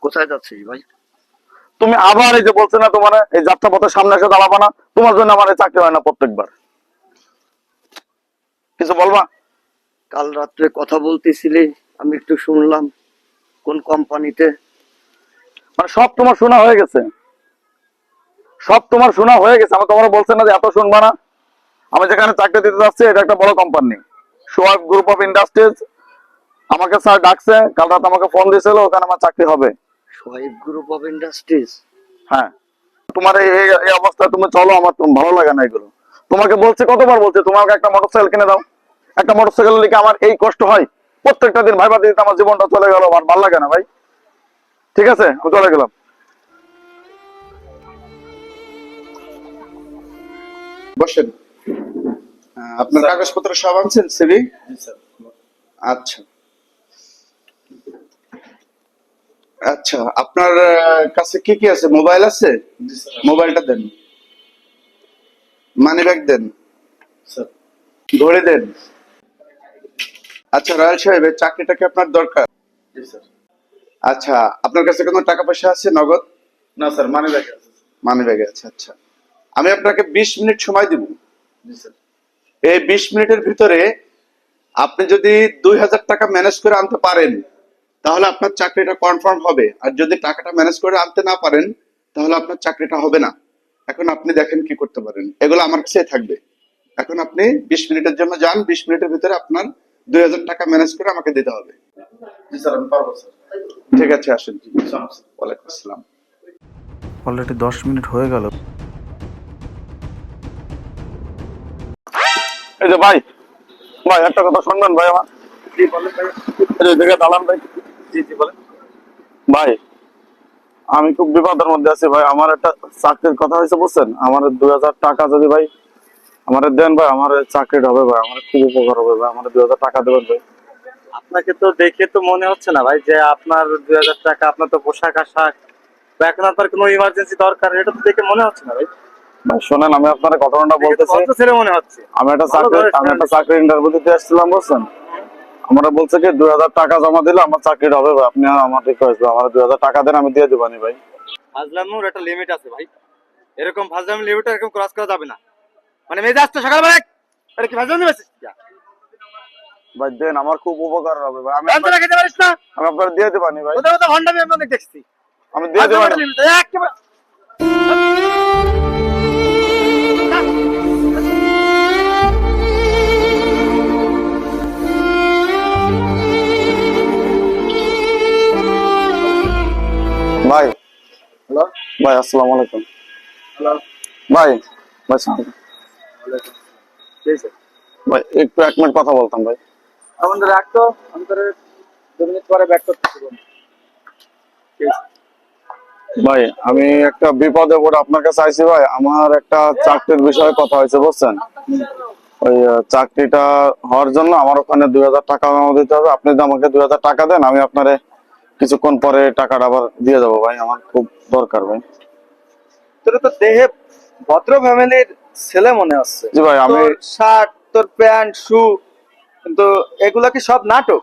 কোথায় যাচ্ছিস ভাই? তুমি আবার এই যে বলছে না তোমার এই যাত্রা পথের সামনে এসে দাঁড়াবা না, তোমার জন্য আমার এই চাকরি হয় না প্রত্যেকবার। কিছু বলবা? কাল রাত্রে কথা বলতেছিলি, আমি একটু শুনলাম কোন কোম্পানিতে। মানে সব তোমার শোনা হয়ে গেছে, সব তোমার শোনা হয়ে গেছে। আমি তোমার বলছে না যে এত শুনবা না। আমি যেখানে চাকরি দিতে যাচ্ছি এটা একটা বড় company, swab group of industries. আমাকে স্যার ডাকছে, কাল রাত আমাকে ফোন দিয়েছিল, ওখানে আমার চাকরি হবে। Suhaib group of industries? হ্যাঁ। তোমার এই অবস্থায় তুমি চলো, আমার ভালো লাগে না এগুলো। তোমাকে বলছে, কতবার বলছে তোমাকে একটা মোটরসাইকেল কিনে দাও। একটা মোটরসাইকেল লিখে আমার এই কষ্ট হয়, প্রত্যেকটা দিন ভাইবা দিতে আমার জীবনটা চলে গেল, আর ভালো লাগে না ভাই। ঠিক আছে, আমি চলে গেলাম। বসেন। আপনার কাগজপত্র সব আনছেন? সিভি? আচ্ছা আচ্ছা, আপনার কাছে কি কি আছে? মোবাইল আছে? মোবাইলটা দেন। মানি ব্যাগ দেন। ঘড়ি দেন। আচ্ছা রয়্যাল সাহেব, এই চাকরিটা কি আপনার দরকার? আচ্ছা, আপনার কাছে কোনো টাকা পয়সা আছে নগদ? না স্যার, মানি ব্যাগে আছে। মানি ব্যাগে আছে। আচ্ছা, আমি আপনাকে 20 মিনিট সময় দিব। এই 20 মিনিটের ভিতরে আপনি যদি 2000 টাকা ম্যানেজ করে আনতে পারেন তাহলে আপনার চাকরিটা কনফার্ম হবে, আর যদি টাকাটা ম্যানেজ করে আনতে না পারেন তাহলে আপনার চাকরিটা হবে না। এখন আপনি দেখেন কি করতে পারেন, এগুলো আমার কাছে থাকবে। এখন আপনি 20 মিনিটের জন্য যান, 20 মিনিটের ভিতরে আপনার 2000 টাকা ম্যানেজ করে আমাকে দিতে হবে। জি স্যার, আমি পারবো স্যার। ঠিক আছে, আসেন। ওয়ালাইকুম আসসালাম। অলরেডি 10 মিনিট হয়ে গেল। এই যে ভাই, ভাই একটা কথা শুনবেন ভাই আমার। জি বলেন ভাই। এই যে দেখে দালান ভাই। জি জি বলেন ভাই আমি খুব বিপদের মধ্যে আছি ভাই, আমার একটা চাকরির কথা হয়েছে বুঝছেন। আমার 2000 টাকা যদি ভাই আমার দেন ভাই, আমার চাকরিটা হবে ভাই, আমার খুব উপকার হবে ভাই, আমার 2000 টাকা দেবেন ভাই। আপনাকে তো দেখে তো মনে হচ্ছে না ভাই যে আপনার 2000 টাকা, আপনার তো পোশাক আশাক বা এখন আপনার কোনো ইমার্জেন্সি দরকার, এটা তো দেখে মনে হচ্ছে না ভাই। ভাই শোনেন, আমি আপনার ঘটনাটা বলতেছি। ভদ্র ছেলে মনে হচ্ছে। আমি একটা চাকরি ইন্টারভিউ দিতে আসছিলাম বুঝছেন। আমরা বলছে কি 2000 টাকা জমা দিলে আমার চাকরিটা হবে ভাই। আপনি আমার রিকোয়েস্ট, আমার 2000 টাকা দেন, আমি দিয়ে দেবানি ভাই। ফাজলামুর একটা লিমিট আছে ভাই, এরকম ফাজলাম লিমিট এরকম ক্রস করা যাবে না। মানে মেজাজ তো সকালবেলা আরে কি ফাজলাম নিবেছিস? ভাই দেন, আমার খুব উপকার হবে ভাই। আমি জানতে খেতে পারিস না? আমি আপনার দিয়ে দেবানি ভাই। ওদের ওদের হন্ডা আমি অনেক দেখছি। আমি দিয়ে দেবানি। একেবারে ভাই হ্যালো ভাই, আসসালামু আলাইকুম হ্যালো ভাই। ভাই সালাম। ঠিক আছে, ভাই একটু 1 মিনিট কথা বলতাম ভাই। আমাদের রাখতো, আমাদের 2 মিনিট পরে ব্যাক করতে হবে। ভাই আমি একটা বিপদে পড়ে আপনার কাছে আইছি ভাই। আমার একটা চাকরির বিষয়ে কথা হয়েছে বুঝছেন। ওই চাকরিটা হওয়ার জন্য আমার ওখানে 2000 টাকা জমা দিতে হবে। আপনি যদি আমাকে 2000 টাকা দেন, আমি আপনারে কিছুক্ষণ পরে টাকাটা আবার দিয়ে যাবো ভাই, আমার খুব দরকার ভাই। তোর তো দেহে ভদ্র ফ্যামিলির ছেলে মনে হচ্ছে। জি ভাই, আমি তোর শার্ট, তোর প্যান্ট, শু, কিন্তু এগুলা কি সব নাটক?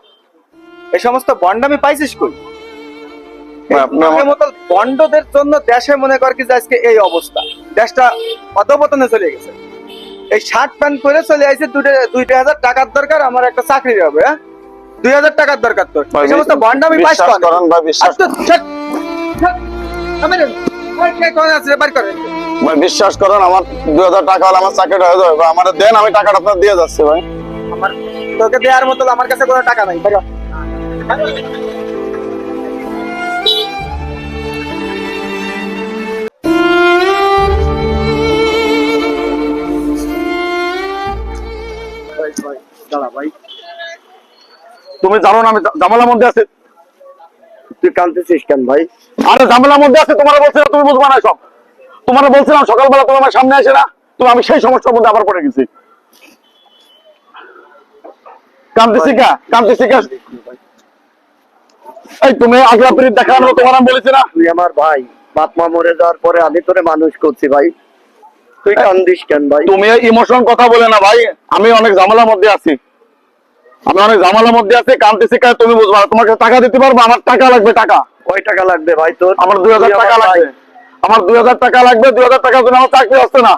এই সমস্ত বন্ডামি পাইছিস কই? ভাই, আপনি আমার- মতো বন্ডদের জন্য দেশে মনে কর কি যে আজকে এই অবস্থা, দেশটা অধপতনে চলে গেছে। এই শার্ট প্যান্ট পরে চলে আইছে, 2000 টাকার দরকার, আমার একটা চাকরি হবে। হ্যাঁ, 2000 টাকার দরকার তোর। ভাই, এই সমস্ত বন্ডামি পাইছ বিশ্বাস করেন ভাই, বিশ্বাস ভাই, বিশ্বাস করেন আমার 2000 টাকা হলে আমার চাকরিটা হয়ে যাবে ভাই। আমার দেন, আমি টাকাটা আপনার দিয়ে যাচ্ছি ভাই। আমার তোকে দেওয়ার মতো আমার কাছে কোনো টাকা নাই। দাঁড়া ভাই, তুমি জানো না আমি ঝামেলার মধ্যে আছি। তুই কাঁদতেছিস কেন ভাই? আরে ঝামেলার মধ্যে আছে, তোমার বলছিলাম তুমি বুঝবা না সব। তোমার বলছিলাম সকালবেলা তুমি আমার সামনে আসে না, তুমি আমি সেই সমস্যার মধ্যে আবার পড়ে গেছি। কাঁদতেছি কা? এই তুমি আগলা পিরিত দেখানো, তোমার আমি বলেছি না? তুই আমার ভাই, বাপ মা মরে যাওয়ার পরে আমি তোরে মানুষ করছি ভাই, তুই কান্দিস কেন ভাই? তুমি ইমোশন কথা বলে না ভাই। আমি অনেক ঝামেলার মধ্যে আছি, কাঁদতেছি কা? তুমি বুঝবা না। তোমাকে টাকা দিতে পারবো, আমার টাকা লাগবে, টাকা। কয় টাকা লাগবে ভাই তোর? আমার 2000 টাকা লাগবে, আমার 2000 টাকা লাগবে। 2000 টাকার জন্য আমার চাকরি হচ্ছে না।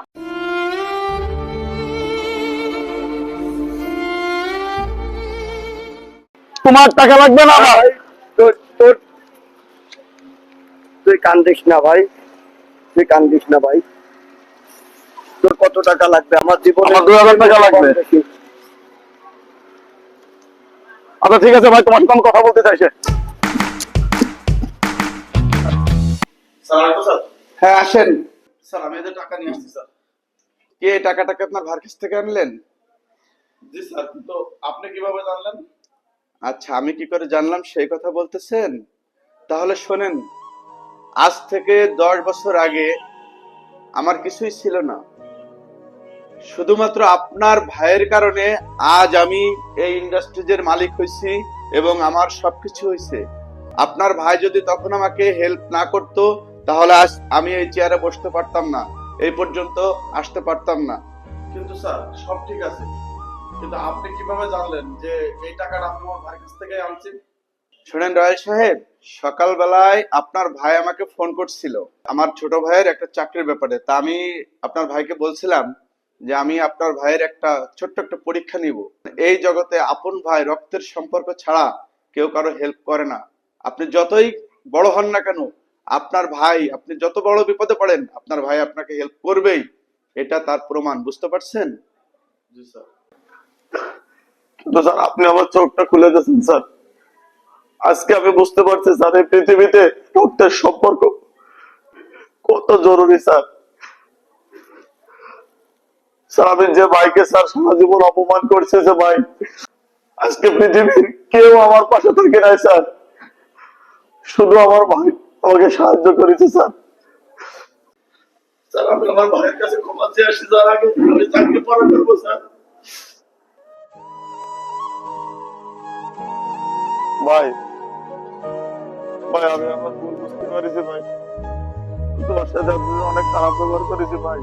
তোমার টাকা লাগবে না আমার। ভাই, তোর তুই কান্দিস না ভাই, তুই কান্দিস না ভাই। তোর কত টাকা লাগবে? আমার জীবনে আমার 2000 টাকা লাগবে। আচ্ছা ঠিক আছে ভাই, তোমার সাথে আমি কথা বলতে চাইছে। হ্যাঁ আসেন স্যার, আমি এদের টাকা নিয়ে আসছি স্যার। কে এই টাকাটাকে আপনার ভাইয়ের কাছ থেকে আনলেন? জি স্যার। তো আপনি কিভাবে জানলেন? আচ্ছা, আমি কি করে জানলাম সেই কথা বলতেছেন? তাহলে শোনেন, আজ থেকে 10 বছর আগে আমার কিছুই ছিল না। শুধুমাত্র আপনার ভাইয়ের কারণে আজ আমি এই ইন্ডাস্ট্রিজের মালিক হয়েছি এবং আমার সবকিছু হয়েছে। আপনার ভাই যদি তখন আমাকে হেল্প না করতো তাহলে আজ আমি এই চেয়ারে বসতে পারতাম না, এই পর্যন্ত আসতে পারতাম না। কিন্তু স্যার সব ঠিক আছে, কিন্তু আপনি কিভাবে জানলেন যে এই টাকাটা আপনি আমার ভাইয়ের কাছ থেকে আনছেন? শোনেন রয়েল সাহেব, সকালবেলায় আপনার ভাই আমাকে ফোন করছিল আমার ছোট ভাইয়ের একটা চাকরির ব্যাপারে। তা আমি আপনার ভাইকে বলছিলাম যে আমি আপনার ভাইয়ের একটা ছোট্ট একটা পরীক্ষা নিব। এই জগতে আপন ভাই রক্তের সম্পর্ক ছাড়া কেউ কারো হেল্প করে না। আপনি যতই বড় হন না কেন, আপনার ভাই, আপনি যত বড় বিপদে পড়েন, আপনার ভাই আপনাকে হেল্প করবেই, এটা তার প্রমাণ। বুঝতে পারছেন? জি স্যার। কিন্তু স্যার আপনি আমার চোখটা খুলে দিয়েছেন স্যার। আজকে আমি বুঝতে পারছি স্যার, এই পৃথিবীতে রক্তের সম্পর্ক কত জরুরি স্যার। স্যার আমি যে ভাইকে স্যার সারা জীবন অপমান করছে, যে ভাই আজকে পৃথিবীর কেউ আমার পাশে থাকে নাই স্যার, শুধু আমার ভাই আমাকে সাহায্য করেছে স্যার। স্যার আমি আমার ভাইয়ের কাছে ক্ষমা চেয়ে আসি স্যার, আগে আমি চাকরি পরে করবো স্যার। ভাই ভাই আমি আমার ভুল বুঝতে পেরেছি ভাই, তোমার সাথে আমি অনেক খারাপ ব্যবহার করেছি ভাই।